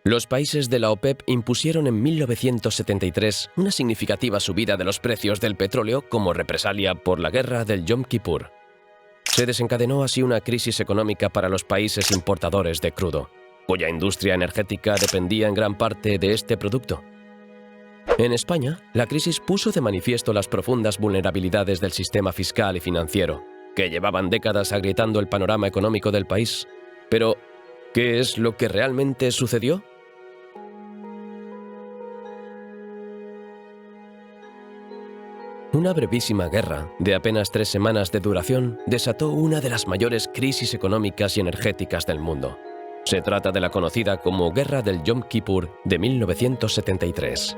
Los países de la OPEP impusieron en 1973 una significativa subida de los precios del petróleo como represalia por la guerra del Yom Kippur. Se desencadenó así una crisis económica para los países importadores de crudo, cuya industria energética dependía en gran parte de este producto. En España, la crisis puso de manifiesto las profundas vulnerabilidades del sistema fiscal y financiero, que llevaban décadas agrietando el panorama económico del país. Pero, ¿qué es lo que realmente sucedió? Una brevísima guerra, de apenas 3 semanas de duración, desató una de las mayores crisis económicas y energéticas del mundo. Se trata de la conocida como Guerra del Yom Kippur de 1973.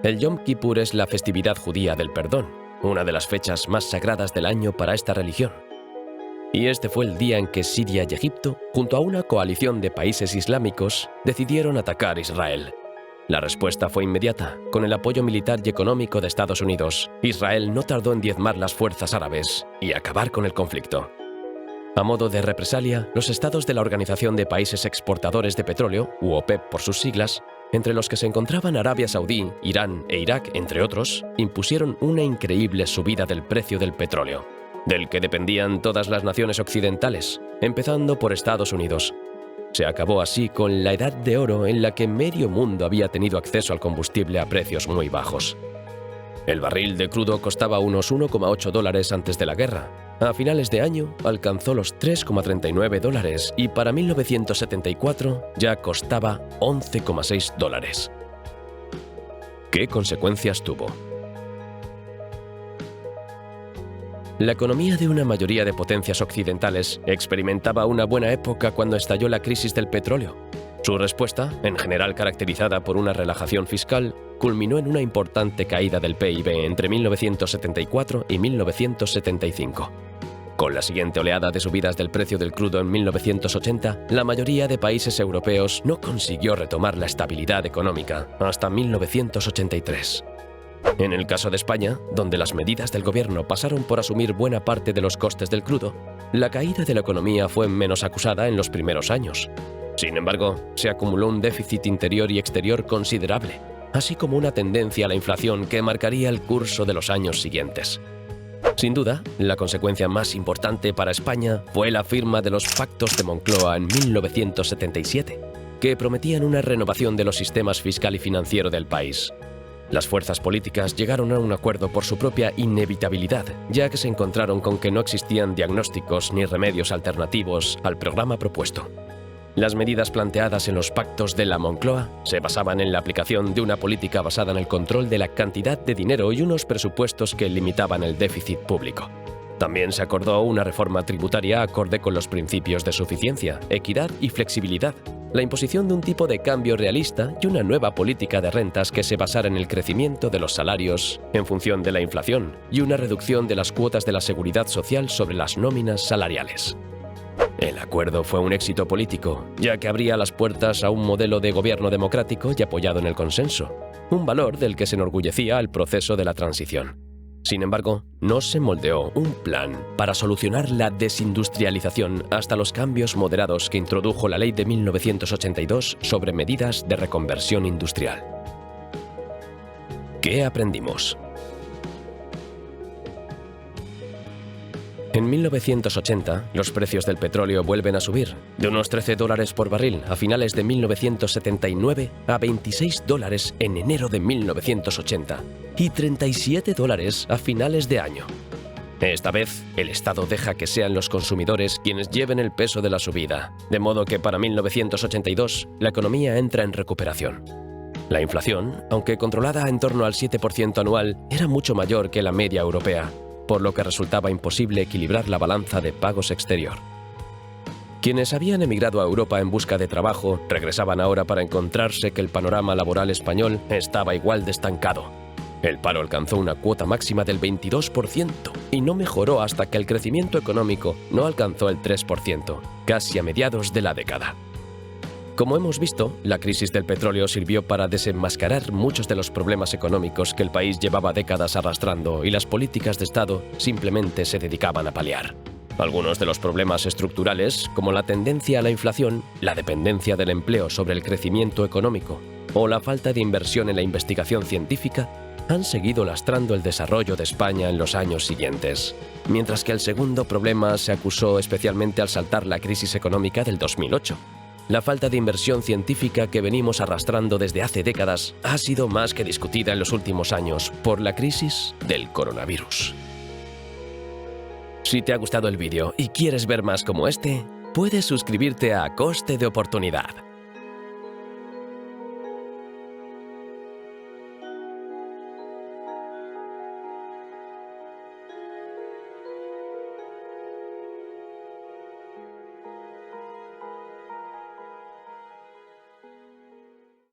El Yom Kippur es la festividad judía del perdón, una de las fechas más sagradas del año para esta religión. Y este fue el día en que Siria y Egipto, junto a una coalición de países islámicos, decidieron atacar Israel. La respuesta fue inmediata, con el apoyo militar y económico de Estados Unidos. Israel no tardó en diezmar las fuerzas árabes y acabar con el conflicto. A modo de represalia, los estados de la Organización de Países Exportadores de Petróleo, u OPEP por sus siglas, entre los que se encontraban Arabia Saudí, Irán e Irak, entre otros, impusieron una increíble subida del precio del petróleo, del que dependían todas las naciones occidentales, empezando por Estados Unidos. Se acabó así con la edad de oro en la que medio mundo había tenido acceso al combustible a precios muy bajos. El barril de crudo costaba unos $1,8 antes de la guerra. A finales de año alcanzó los $3,39 y para 1974 ya costaba $11,6. ¿Qué consecuencias tuvo? La economía de una mayoría de potencias occidentales experimentaba una buena época cuando estalló la crisis del petróleo. Su respuesta, en general caracterizada por una relajación fiscal, culminó en una importante caída del PIB entre 1974 y 1975. Con la siguiente oleada de subidas del precio del crudo en 1980, la mayoría de países europeos no consiguió retomar la estabilidad económica hasta 1983. En el caso de España, donde las medidas del gobierno pasaron por asumir buena parte de los costes del crudo, la caída de la economía fue menos acusada en los primeros años. Sin embargo, se acumuló un déficit interior y exterior considerable, así como una tendencia a la inflación que marcaría el curso de los años siguientes. Sin duda, la consecuencia más importante para España fue la firma de los Pactos de Moncloa en 1977, que prometían una renovación de los sistemas fiscal y financiero del país. Las fuerzas políticas llegaron a un acuerdo por su propia inevitabilidad, ya que se encontraron con que no existían diagnósticos ni remedios alternativos al programa propuesto. Las medidas planteadas en los pactos de la Moncloa se basaban en la aplicación de una política basada en el control de la cantidad de dinero y unos presupuestos que limitaban el déficit público. También se acordó una reforma tributaria acorde con los principios de suficiencia, equidad y flexibilidad, la imposición de un tipo de cambio realista y una nueva política de rentas que se basara en el crecimiento de los salarios en función de la inflación y una reducción de las cuotas de la seguridad social sobre las nóminas salariales. El acuerdo fue un éxito político, ya que abría las puertas a un modelo de gobierno democrático y apoyado en el consenso, un valor del que se enorgullecía el proceso de la transición. Sin embargo, no se moldeó un plan para solucionar la desindustrialización hasta los cambios moderados que introdujo la Ley de 1982 sobre medidas de reconversión industrial. ¿Qué aprendimos? En 1980, los precios del petróleo vuelven a subir, de unos $13 por barril a finales de 1979 a $26 en enero de 1980 y $37 a finales de año. Esta vez, el Estado deja que sean los consumidores quienes lleven el peso de la subida, de modo que para 1982 la economía entra en recuperación. La inflación, aunque controlada en torno al 7% anual, era mucho mayor que la media europea, por lo que resultaba imposible equilibrar la balanza de pagos exterior. Quienes habían emigrado a Europa en busca de trabajo regresaban ahora para encontrarse que el panorama laboral español estaba igual de estancado. El paro alcanzó una cuota máxima del 22% y no mejoró hasta que el crecimiento económico no alcanzó el 3%, casi a mediados de la década. Como hemos visto, la crisis del petróleo sirvió para desenmascarar muchos de los problemas económicos que el país llevaba décadas arrastrando y las políticas de Estado simplemente se dedicaban a paliar. Algunos de los problemas estructurales, como la tendencia a la inflación, la dependencia del empleo sobre el crecimiento económico o la falta de inversión en la investigación científica, han seguido lastrando el desarrollo de España en los años siguientes. Mientras que el segundo problema se acusó especialmente al saltar la crisis económica del 2008. La falta de inversión científica que venimos arrastrando desde hace décadas ha sido más que discutida en los últimos años por la crisis del coronavirus. Si te ha gustado el vídeo y quieres ver más como este, puedes suscribirte a Coste de Oportunidad.